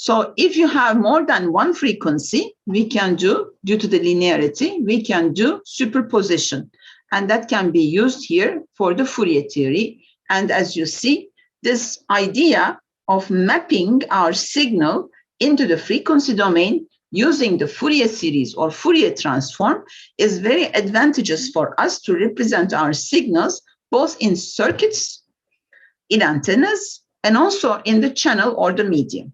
So if you have more than one frequency, we can do, due to the linearity, we can do superposition. And that can be used here for the Fourier theory. And as you see, this idea of mapping our signal into the frequency domain using the Fourier series or Fourier transform is very advantageous for us to represent our signals both in circuits, in antennas, and also in the channel or the medium.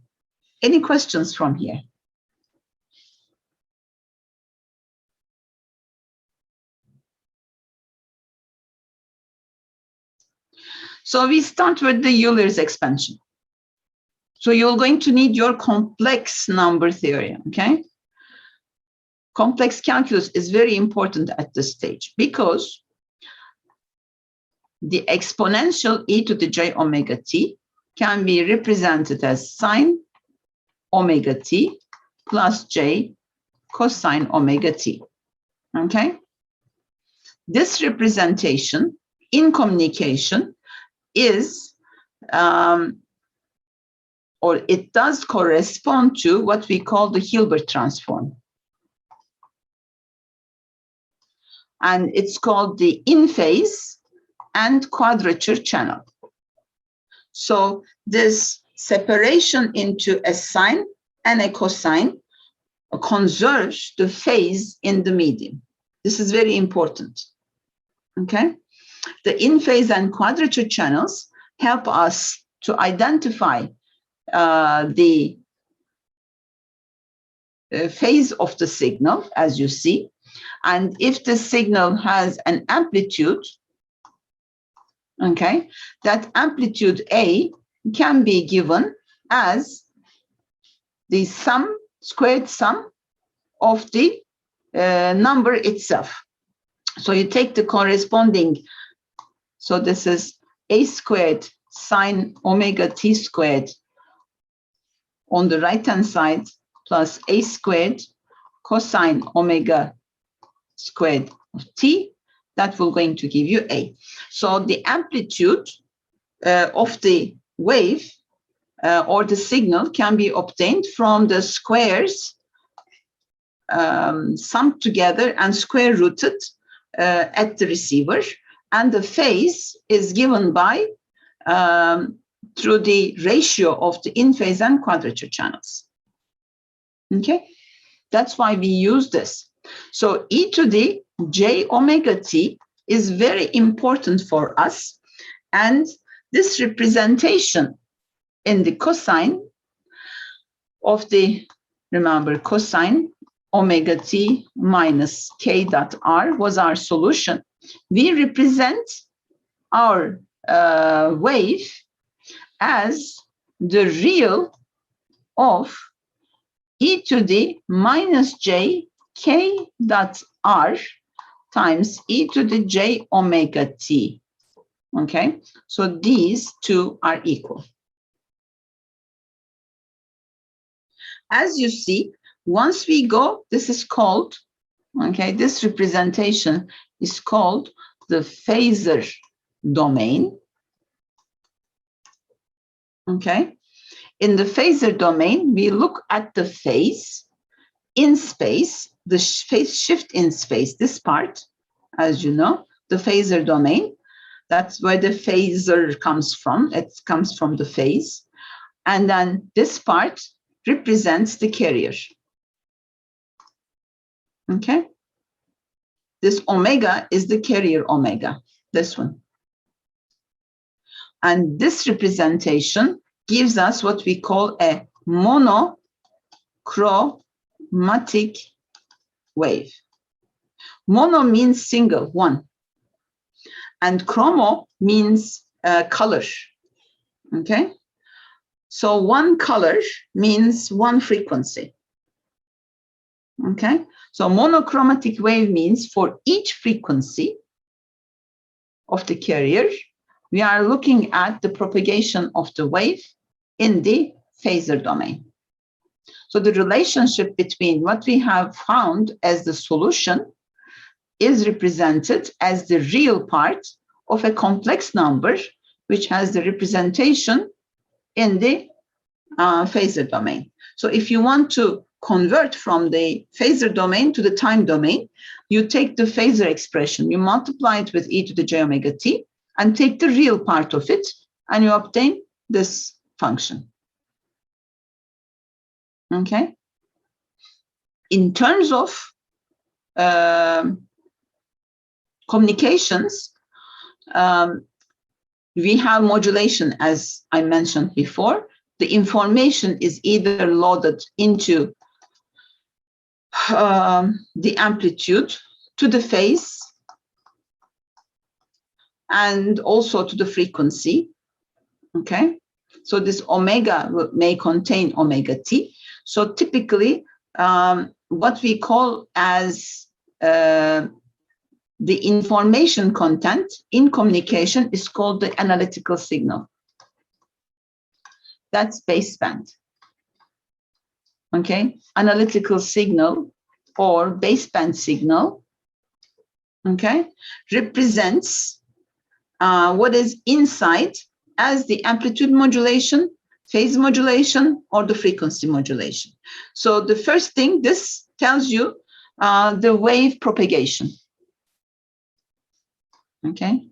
Any questions from here? So we start with the Euler's expansion. So you're going to need your complex number theory, okay? Complex calculus is very important at this stage because the exponential e to the j omega t can be represented as sine omega t plus j cosine omega t, okay? This representation in communication is, or it does correspond to what we call the Hilbert transform. And it's called the in-phase and quadrature channel. So this separation into a sine and a cosine conserves the phase in the medium. This is very important, okay? The in-phase and quadrature channels help us to identify the phase of the signal, as you see. And if the signal has an amplitude, okay, that amplitude A can be given as the sum, squared sum of the number itself. So you take the corresponding, so this is A squared sine omega t squared on the right-hand side plus A squared cosine omega squared of t, that will going to give you A. So the amplitude of the wave or the signal can be obtained from the squares summed together and square rooted at the receiver, and the phase is given by through the ratio of the in-phase and quadrature channels. Okay, that's why we use this. So e to the j omega t is very important for us, and this representation in the cosine of the, remember, cosine omega t minus k dot r was our solution. We represent our wave as the real of e to the minus j k dot r times e to the j omega t. Okay, so these two are equal. As you see, once we go, this is called, okay, this representation is called the phasor domain. Okay, in the phasor domain, we look at the phase in space, the phase shift in space, this part, as you know, the phasor domain, that's where the phasor comes from. It comes from the phase. And then this part represents the carrier. Okay, this omega is the carrier omega, this one. And this representation gives us what we call a monochromatic wave. Mono means single, one. And chromo means color, okay? So one color means one frequency, okay? So monochromatic wave means for each frequency of the carrier, we are looking at the propagation of the wave in the phasor domain. So the relationship between what we have found as the solution is represented as the real part of a complex number, which has the representation in the phasor domain. So if you want to convert from the phasor domain to the time domain, you take the phasor expression, you multiply it with e to the j omega t, and take the real part of it, and you obtain this function. Okay? In terms of communications, we have modulation, as I mentioned before. The information is either loaded into the amplitude, to the phase, and also to the frequency. Okay, so this omega may contain omega t. So typically, what we call as the information content in communication is called the analytical signal. That's baseband. Okay, analytical signal or baseband signal, okay, represents what is inside as the amplitude modulation, phase modulation, or the frequency modulation. So the first thing, this tells you the wave propagation. Okay.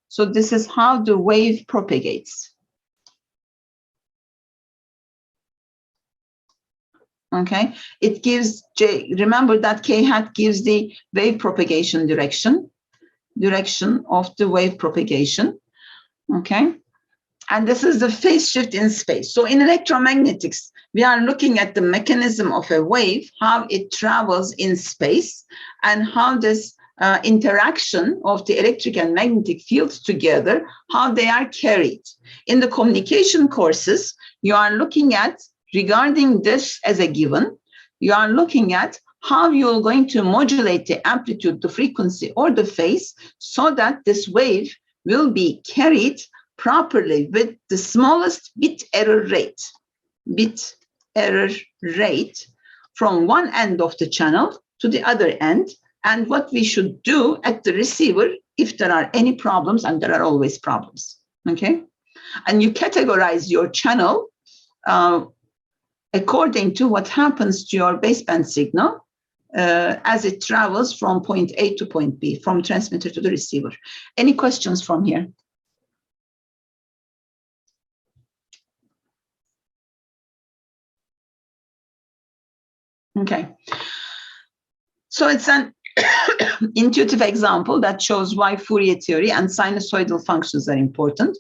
So this is how the wave propagates. Okay, it gives J, remember that K hat gives the wave propagation direction of the wave propagation. Okay, and this is the phase shift in space. So in electromagnetics, we are looking at the mechanism of a wave, how it travels in space, and how this interaction of the electric and magnetic fields together, how they are carried. In the communication courses, you are looking at, regarding this as a given, you are looking at how you're going to modulate the amplitude, the frequency, or the phase so that this wave will be carried properly with the smallest bit error rate from one end of the channel to the other end, and what we should do at the receiver if there are any problems, and there are always problems. Okay, and you categorize your channel according to what happens to your baseband signal as it travels from point A to point B, from transmitter to the receiver. Any questions from here? Okay. So it's an intuitive example that shows why Fourier theory and sinusoidal functions are important.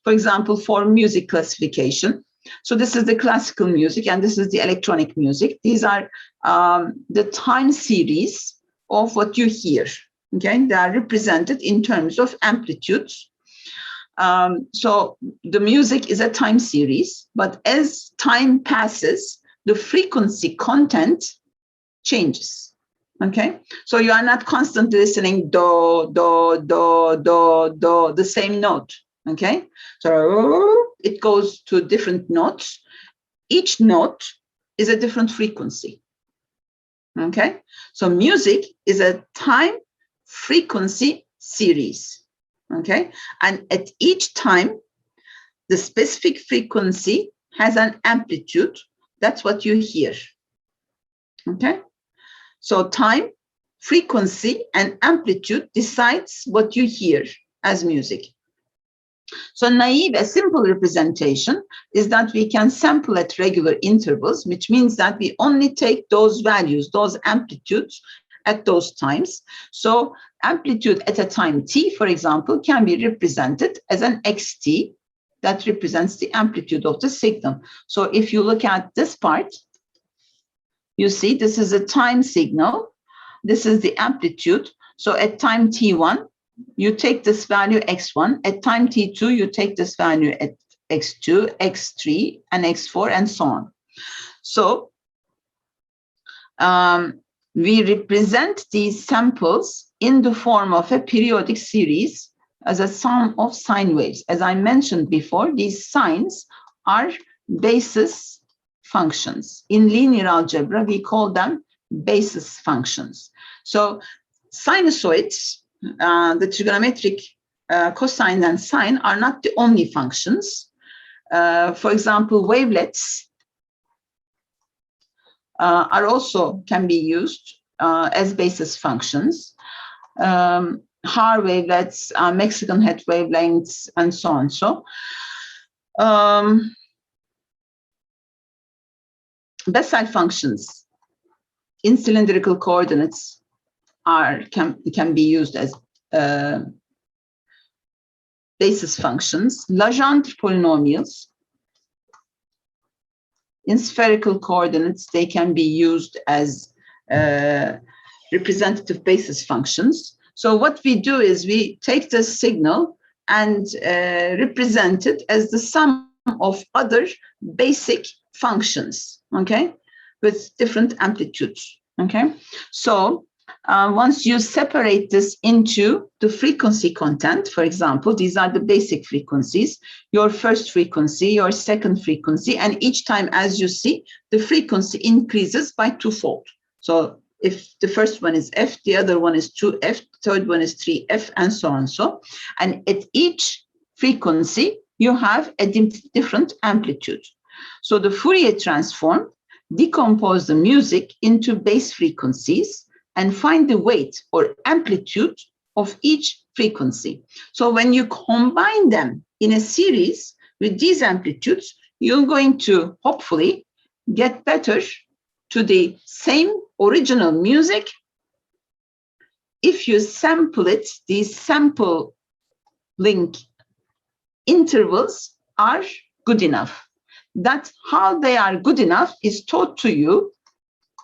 For example, for music classification. So this is the classical music and this is the electronic music. These are the time series of what you hear. Okay, they are represented in terms of amplitudes. So the music is a time series, but as time passes, the frequency content changes. Okay, so you are not constantly listening do, do, do, do, do, the same note. Okay, so it goes to different notes. Each note is a different frequency. Okay, so music is a time frequency series. Okay, and at each time, the specific frequency has an amplitude. That's what you hear. Okay, so time, frequency, and amplitude decides what you hear as music. So naive, a simple representation is that we can sample at regular intervals, which means that we only take those values, those amplitudes at those times. So amplitude at a time t, for example, can be represented as an xt that represents the amplitude of the signal. So if you look at this part, you see this is a time signal. This is the amplitude. So at time t1, you take this value x1. At time t2, you take this value at x2, x3, and x4, and so on. So we represent these samples in the form of a periodic series as a sum of sine waves. As I mentioned before, these sines are basis functions. In linear algebra, we call them basis functions. So sinusoids, the trigonometric cosine and sine are not the only functions. For example, wavelets are also can be used as basis functions. Haar wavelets, Mexican head wavelengths, and so on. So Bessel functions in cylindrical coordinates can be used as basis functions. Legendre polynomials in spherical coordinates, they can be used as representative basis functions. So what we do is we take the signal and represent it as the sum of other basic functions, okay, with different amplitudes, okay? So once you separate this into the frequency content, for example, these are the basic frequencies, your first frequency, your second frequency, and each time, as you see, the frequency increases by twofold. So if the first one is F, the other one is 2F, third one is 3F, and so on. And at each frequency, you have a different amplitude. So the Fourier transform decomposes the music into base frequencies and find the weight or amplitude of each frequency. So when you combine them in a series with these amplitudes, you're going to hopefully get better to the same original music if you sample it. These sampling intervals are good enough. That's how they are good enough is taught to you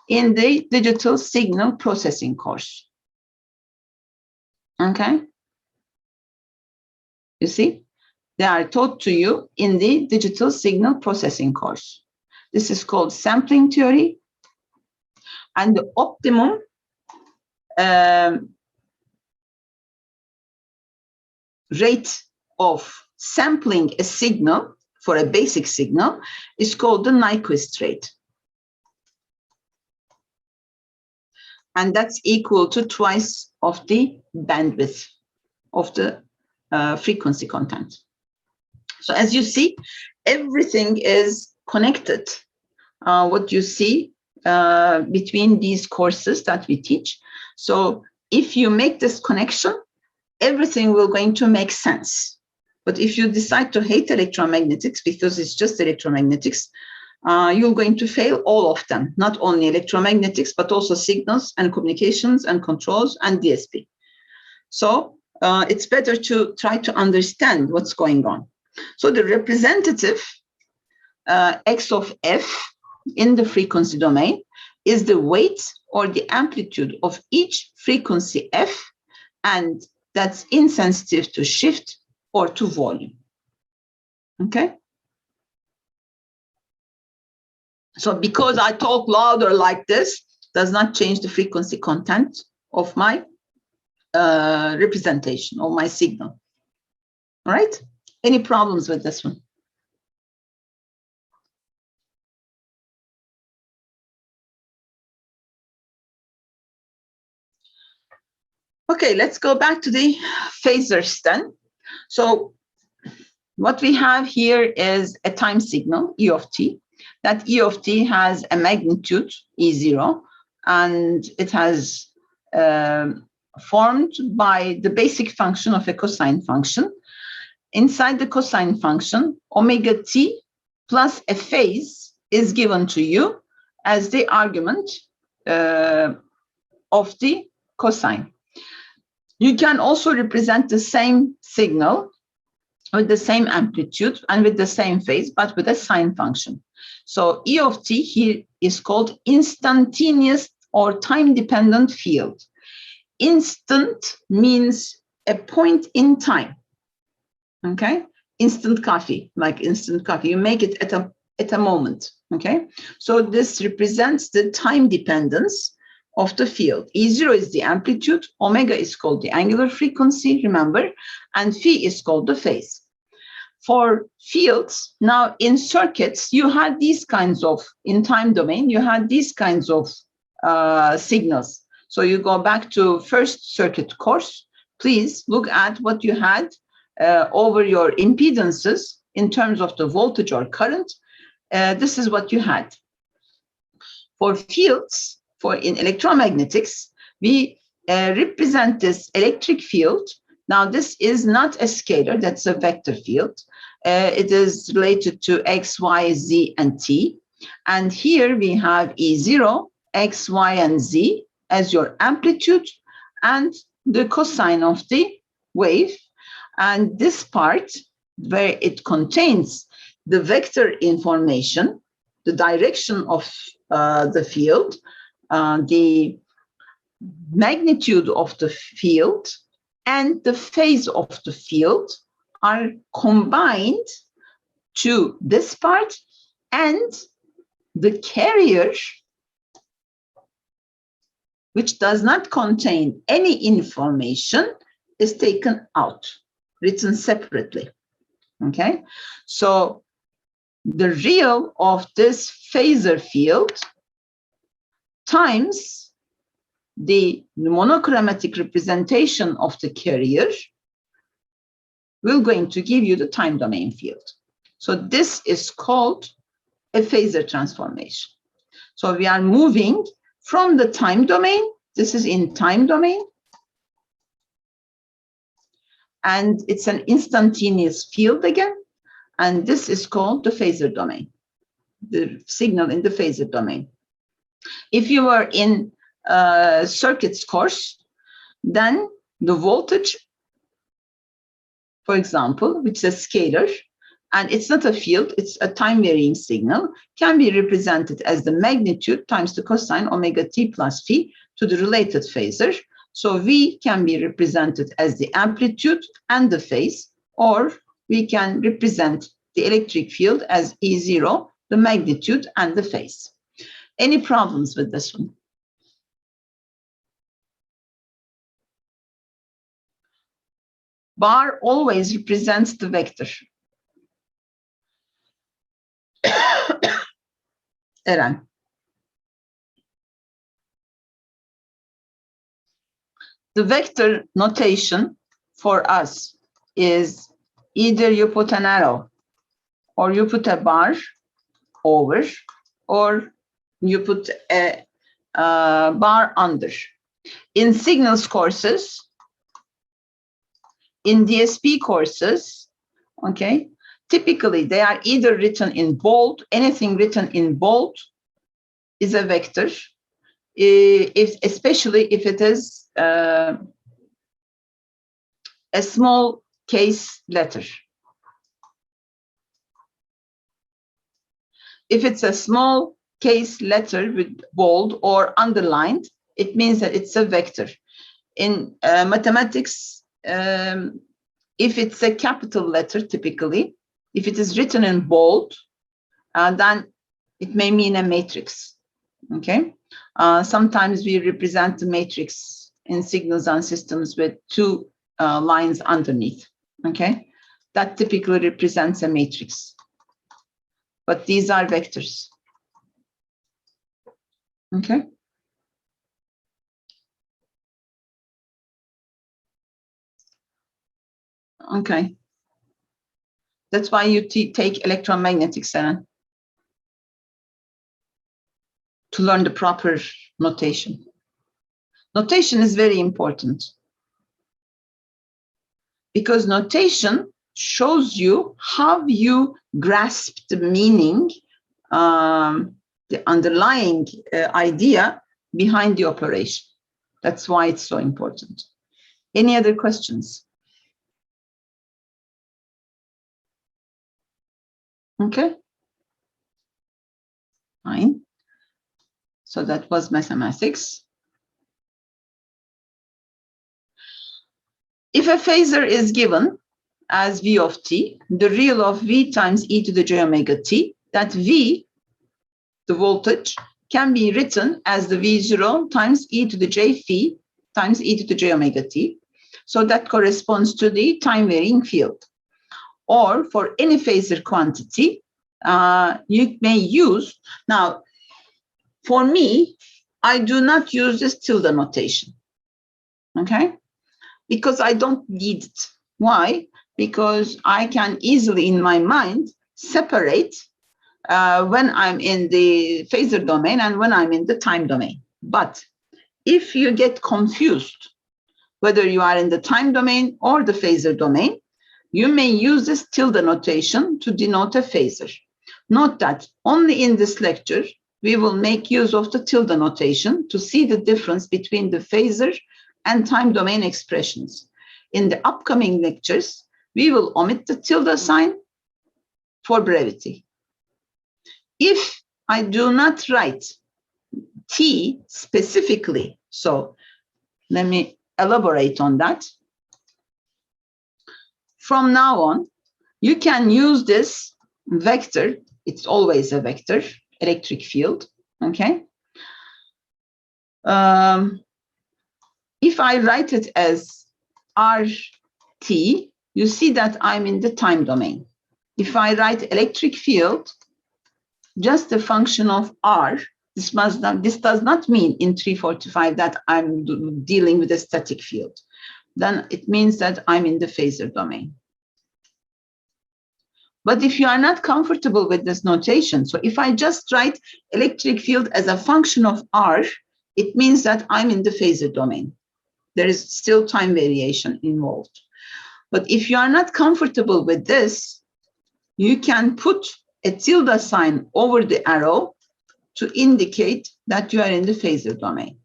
in the digital signal processing course. Okay? You see? They are taught to you in the digital signal processing course. This is called sampling theory. And the optimum rate of sampling a signal for a basic signal is called the Nyquist rate. And that's equal to twice of the bandwidth of the frequency content. So as you see, everything is connected. What you see between these courses that we teach. So if you make this connection, everything will going to make sense. But if you decide to hate electromagnetics because it's just electromagnetics, you're going to fail all of them, not only electromagnetics, but also signals and communications and controls and DSP. So it's better to try to understand what's going on. So the representative X of F in the frequency domain is the weight or the amplitude of each frequency F, and that's insensitive to shift or to volume. Okay? So because I talk louder like this does not change the frequency content of my representation of my signal. All right? Any problems with this one? Okay, let's go back to the phasors then. So what we have here is a time signal, E of t. That E of t has a magnitude, E0, and it has formed by the basic function of a cosine function. Inside the cosine function, omega t plus a phase is given to you as the argument of the cosine. You can also represent the same signal with the same amplitude and with the same phase, but with a sine function. So E of t here is called instantaneous or time-dependent field. Instant means a point in time. Okay? Instant coffee, like instant coffee. You make it at a moment. Okay? So this represents the time dependence of the field. E0 is the amplitude, omega is called the angular frequency, remember, and phi is called the phase. For fields, now in circuits, you had these kinds of, in time domain, you had these kinds of signals. So you go back to first circuit course, please look at what you had over your impedances in terms of the voltage or current. This is what you had. For fields, in electromagnetics, we represent this electric field. Now, this is not a scalar, that's a vector field. It is related to x, y, z, and t. And here we have E0, x, y, and z as your amplitude and the cosine of the wave. And this part where it contains the vector information, the direction of the field, the magnitude of the field, and the phase of the field are combined to this part, and the carrier, which does not contain any information, is taken out, written separately. Okay, so the real of this phasor field times the monochromatic representation of the carrier will going to give you the time domain field. So this is called a phasor transformation. So we are moving from the time domain, this is in time domain, and it's an instantaneous field again, and this is called the phasor domain, the signal in the phasor domain. If you are in circuits course, then the voltage, for example, which is a scalar, and it's not a field, it's a time varying signal, can be represented as the magnitude times the cosine omega t plus phi to the related phasor. So V can be represented as the amplitude and the phase, or we can represent the electric field as E0, the magnitude and the phase. Any problems with this one? Bar always represents the vector. Eren. The vector notation for us is either you put an arrow, or you put a bar over, or you put a bar under. In signals courses, in DSP courses, okay, typically they are either written in bold, anything written in bold is a vector, especially if it is a small case letter. If it's a small case letter with bold or underlined, it means that it's a vector. In mathematics, if it's a capital letter, typically, if it is written in bold, then it may mean a matrix, okay? Sometimes we represent the matrix in signals and systems with two lines underneath, okay? That typically represents a matrix. But these are vectors, okay? Okay. That's why you take electromagnetics, Eren, to learn the proper notation. Notation is very important because notation shows you how you grasp the meaning, the underlying idea behind the operation. That's why it's so important. Any other questions? Okay, fine. So that was mathematics. If a phasor is given as V of t, the real of V times e to the j omega t, that V, the voltage, can be written as the V0 times e to the j phi times e to the j omega t. So that corresponds to the time varying field. Or for any phasor quantity, you may use, now, for me, I do not use this tilde notation, okay? because I don't need it. Why? Because I can easily in my mind separate when I'm in the phasor domain and when I'm in the time domain. But if you get confused, whether you are in the time domain or the phasor domain, you may use this tilde notation to denote a phasor. Note that only in this lecture, we will make use of the tilde notation to see the difference between the phasor and time domain expressions. In the upcoming lectures, we will omit the tilde sign for brevity. If I do not write T specifically, so let me elaborate on that. From now on, you can use this vector, it's always a vector, electric field, okay? If I write it as RT, you see that I'm in the time domain. If I write electric field, just a function of R, this does not mean in 345 that I'm dealing with a static field. Then it means that I'm in the phasor domain. But if you are not comfortable with this notation, so if I just write electric field as a function of R, it means that I'm in the phasor domain. There is still time variation involved. But if you are not comfortable with this, you can put a tilde sign over the arrow to indicate that you are in the phasor domain.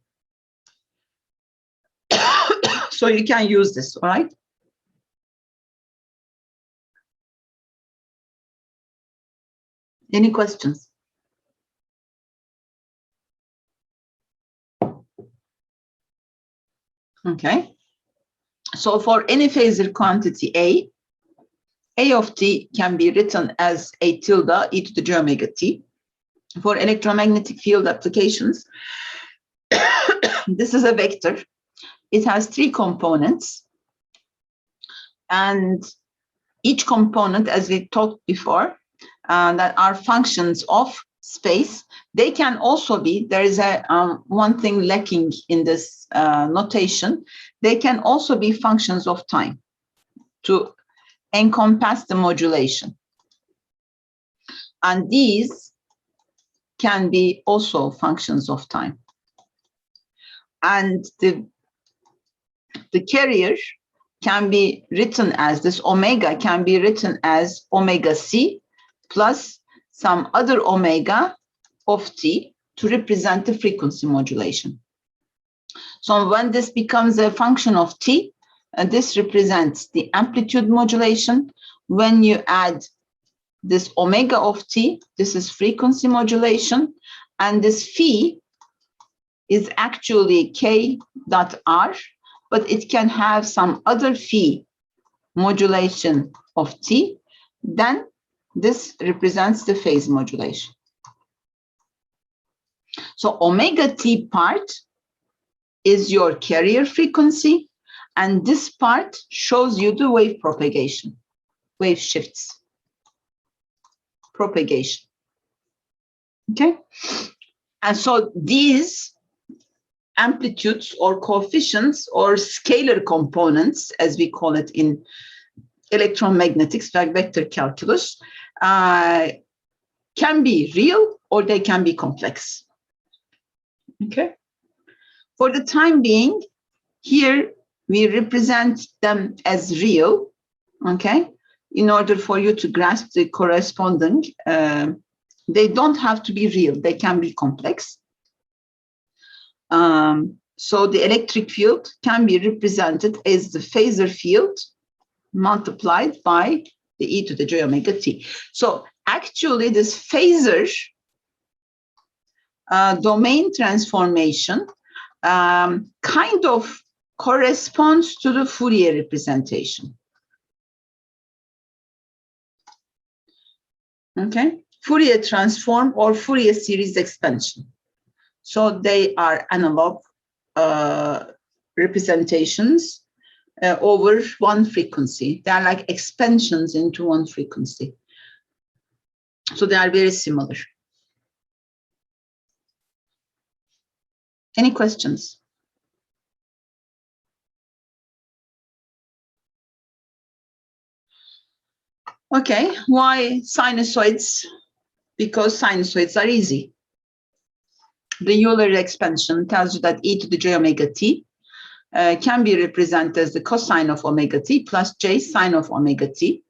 So you can use this, all right? Any questions? Okay. So for any phasor quantity A of t can be written as A tilde e to the j omega t. For electromagnetic field applications, this is a vector. It has 3 components. And each component, as we talked before, that are functions of space. They can also be, there is a one thing lacking in this notation, they can also be functions of time to encompass the modulation. And these can be also functions of time. And the carrier can be written as, this omega can be written as omega c plus some other omega of t to represent the frequency modulation. So when this becomes a function of t, this represents the amplitude modulation. When you add this omega of t, this is frequency modulation, and this phi is actually k dot r, but it can have some other phi modulation of t, then this represents the phase modulation. So omega t part is your carrier frequency, and this part shows you the wave propagation, wave shifts, propagation. Okay? And so these amplitudes or coefficients or scalar components, as we call it in electromagnetics, like vector calculus, can be real or they can be complex. Okay. For the time being, here we represent them as real, okay, in order for you to grasp the corresponding. They don't have to be real, they can be complex. So the electric field can be represented as the phasor field multiplied by the e to the j omega t. So actually this phasor domain transformation kind of corresponds to the Fourier representation. Okay, Fourier transform or Fourier series expansion. So they are analog representations over one frequency. They are like expansions into one frequency. So they are very similar. Any questions? Okay, why sinusoids? Because sinusoids are easy. The Euler expansion tells you that e to the j omega t can be represented as the cosine of omega t plus j sine of omega t.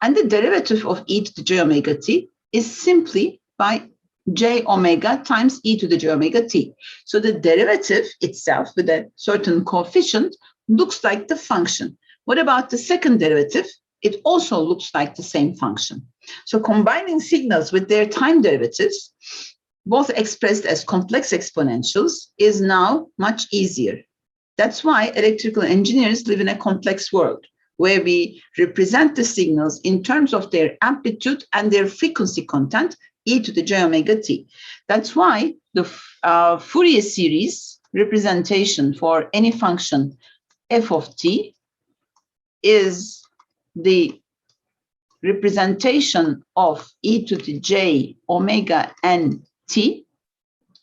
And the derivative of e to the j omega t is simply by j omega times e to the j omega t. So the derivative itself with a certain coefficient looks like the function. What about the second derivative? It also looks like the same function. So combining signals with their time derivatives, both expressed as complex exponentials, is now much easier. That's why electrical engineers live in a complex world where we represent the signals in terms of their amplitude and their frequency content, e to the j omega t. That's why the Fourier series representation for any function f of t is the representation of e to the j omega n t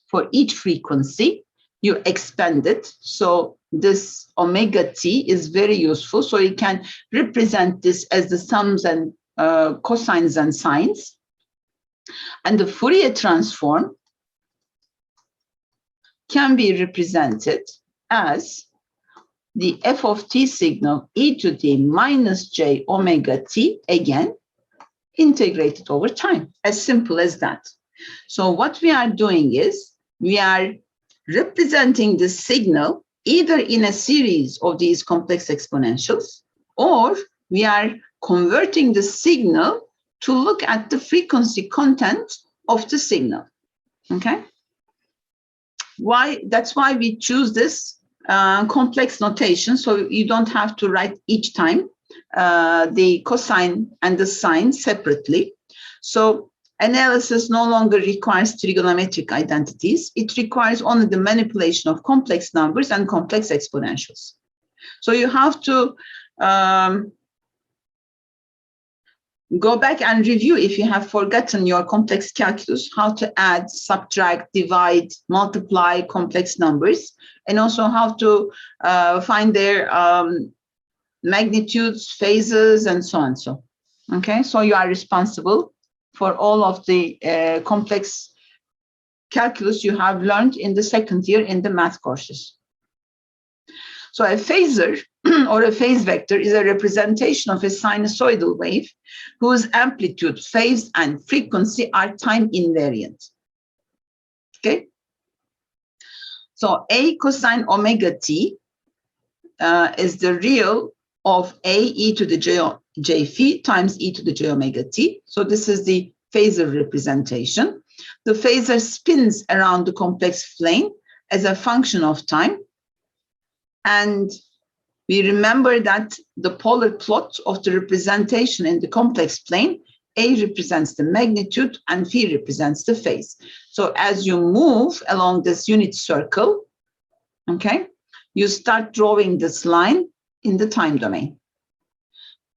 for each frequency. You expand it. So this omega t is very useful. So you can represent this as the sums and cosines and sines. And the Fourier transform can be represented as the f of t signal e to the minus j omega t, again, integrated over time, as simple as that. So what we are doing is we are representing the signal either in a series of these complex exponentials, or we are converting the signal to look at the frequency content of the signal. Okay? That's why we choose this complex notation, so you don't have to write each time the cosine and the sine separately. So analysis no longer requires trigonometric identities. It requires only the manipulation of complex numbers and complex exponentials. So you have to go back and review, if you have forgotten your complex calculus, how to add, subtract, divide, multiply complex numbers, and also how to find their magnitudes, phases, and so on. So, okay, so you are responsible for all of the complex calculus you have learned in the second year in the math courses. So a phasor or a phase vector is a representation of a sinusoidal wave whose amplitude, phase, and frequency are time invariant. Okay? So A cosine omega t is the real of A e to the j phi times e to the j omega t. So this is the phasor representation. The phasor spins around the complex plane as a function of time. And we remember that the polar plot of the representation in the complex plane, A represents the magnitude and phi represents the phase. So as you move along this unit circle, okay, you start drawing this line in the time domain.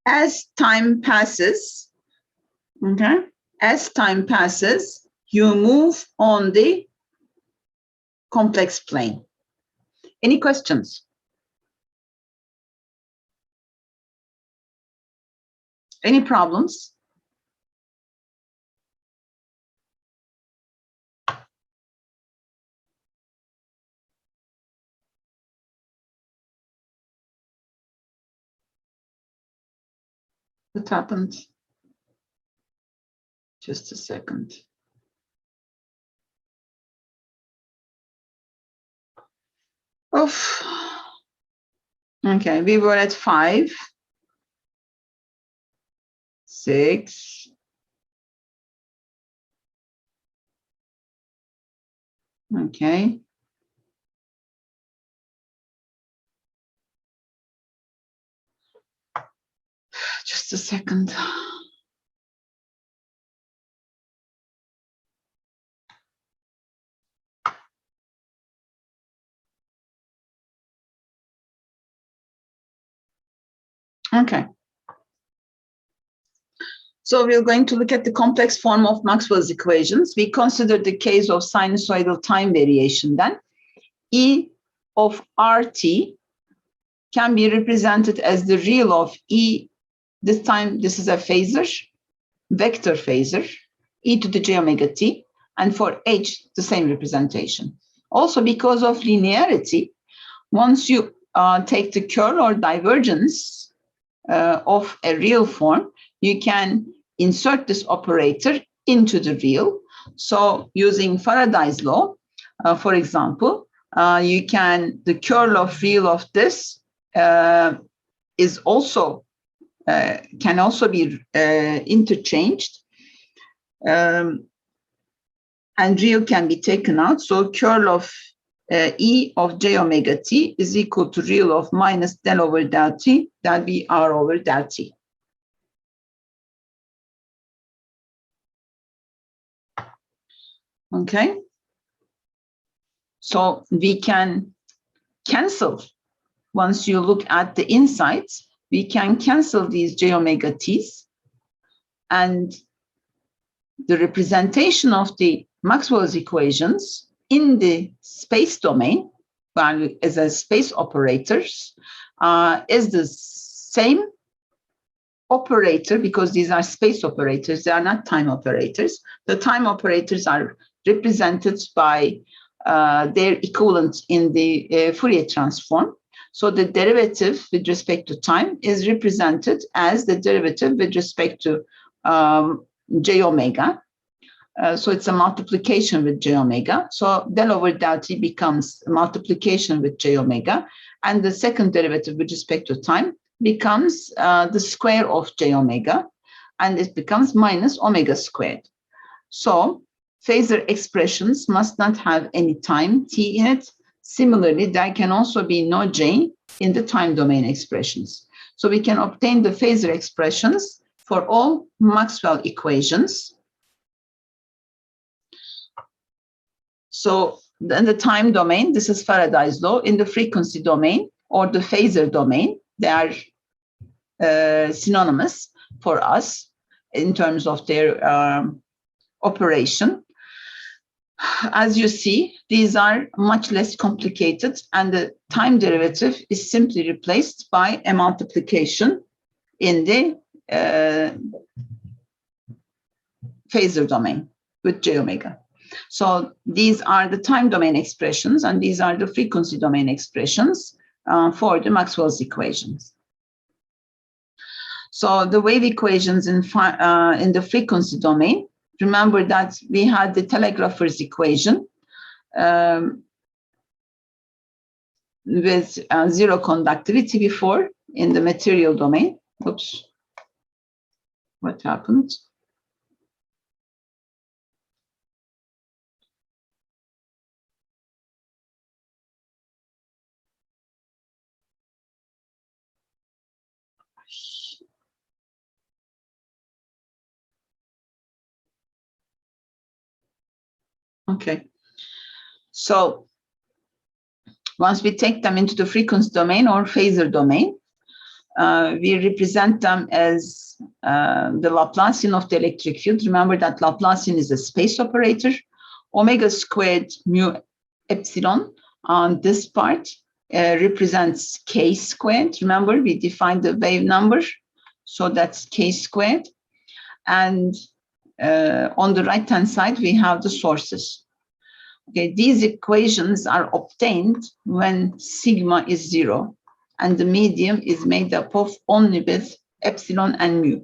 As time passes, okay, as time passes, you move on the complex plane. Any questions? Any problems? What happened? Just a second. Oof. Okay, we were at 5, 6. Okay. Just a second. Okay. So we're going to look at the complex form of Maxwell's equations. We consider the case of sinusoidal time variation then. E of RT can be represented as the real of E this time this is a phasor, vector phasor, e to the j omega t, and for h, the same representation. Also, because of linearity, once you take the curl or divergence of a real form, you can insert this operator into the real. So using Faraday's law, for example, the curl of real of this is also can also be interchanged, and real can be taken out. So curl of E of j omega t is equal to real of minus del over del t, that be r over del t. Okay, so we can cancel, once you look at the insides, we can cancel these j omega t's, and the representation of the Maxwell's equations in the space domain, as a space operators, is the same operator, because these are space operators, they are not time operators. The time operators are represented by their equivalent in the Fourier transform. So the derivative with respect to time is represented as the derivative with respect to j omega. So it's a multiplication with j omega. So del over del t becomes a multiplication with j omega. And the second derivative with respect to time becomes the square of j omega. And it becomes minus omega squared. So phasor expressions must not have any time t in it. Similarly, there can also be no j in the time domain expressions. So we can obtain the phasor expressions for all Maxwell equations. So in the time domain, this is Faraday's law. In the frequency domain or the phasor domain, they are synonymous for us in terms of their operation. As you see, these are much less complicated, and the time derivative is simply replaced by a multiplication in the phasor domain with j omega. So these are the time domain expressions, and these are the frequency domain expressions for the Maxwell's equations. So the wave equations in the frequency domain, remember that we had the telegrapher's equation with zero conductivity before in the material domain. Oops, what happened? Okay, so once we take them into the frequency domain or phasor domain, we represent them as the Laplacian of the electric field. Remember that Laplacian is a space operator. Omega squared mu epsilon on this part represents k squared. Remember, we defined the wave number, so that's k squared. And on the right-hand side, we have the sources. Okay, these equations are obtained when sigma is 0, and the medium is made up of only with epsilon and mu.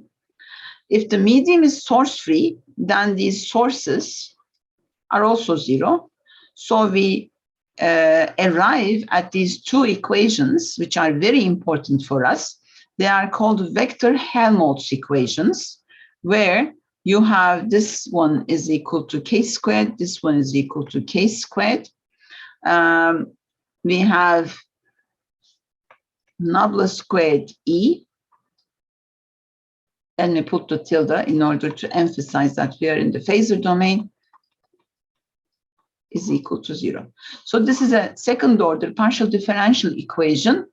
If the medium is source-free, then these sources are also 0. So we arrive at these two equations, which are very important for us. They are called vector Helmholtz equations, where you have this one is equal to k squared, this one is equal to k squared. We have nabla squared E, and we put the tilde in order to emphasize that we are in the phasor domain, is equal to 0. So this is a second order partial differential equation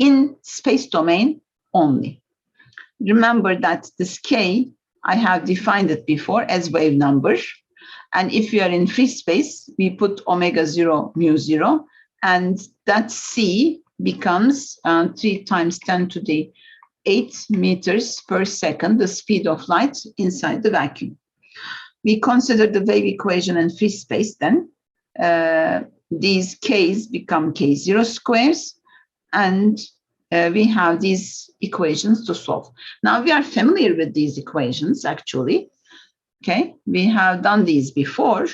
in space domain only. Remember that this k, I have defined it before as wave number. And if we are in free space, we put omega 0, mu 0, and that c becomes 3 times 10 to the 8 meters per second, the speed of light inside the vacuum. We consider the wave equation in free space, then these k's become k0 squares, and we have these equations to solve. Now we are familiar with these equations, actually. Okay, we have done these before.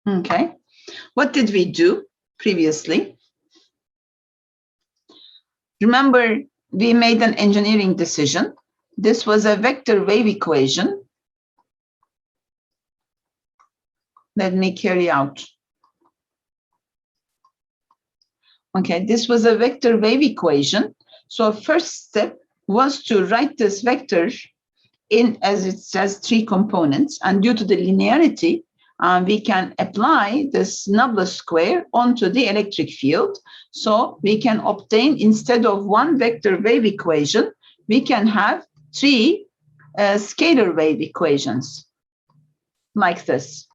Okay, what did we do previously? Remember, we made an engineering decision. This was a vector wave equation. Let me carry out. Okay, this was a vector wave equation. So first step was to write this vector in, as it says, 3 components. And due to the linearity, we can apply this Nablus square onto the electric field. So we can obtain, instead of 1 vector wave equation, we can have 3 scalar wave equations like this.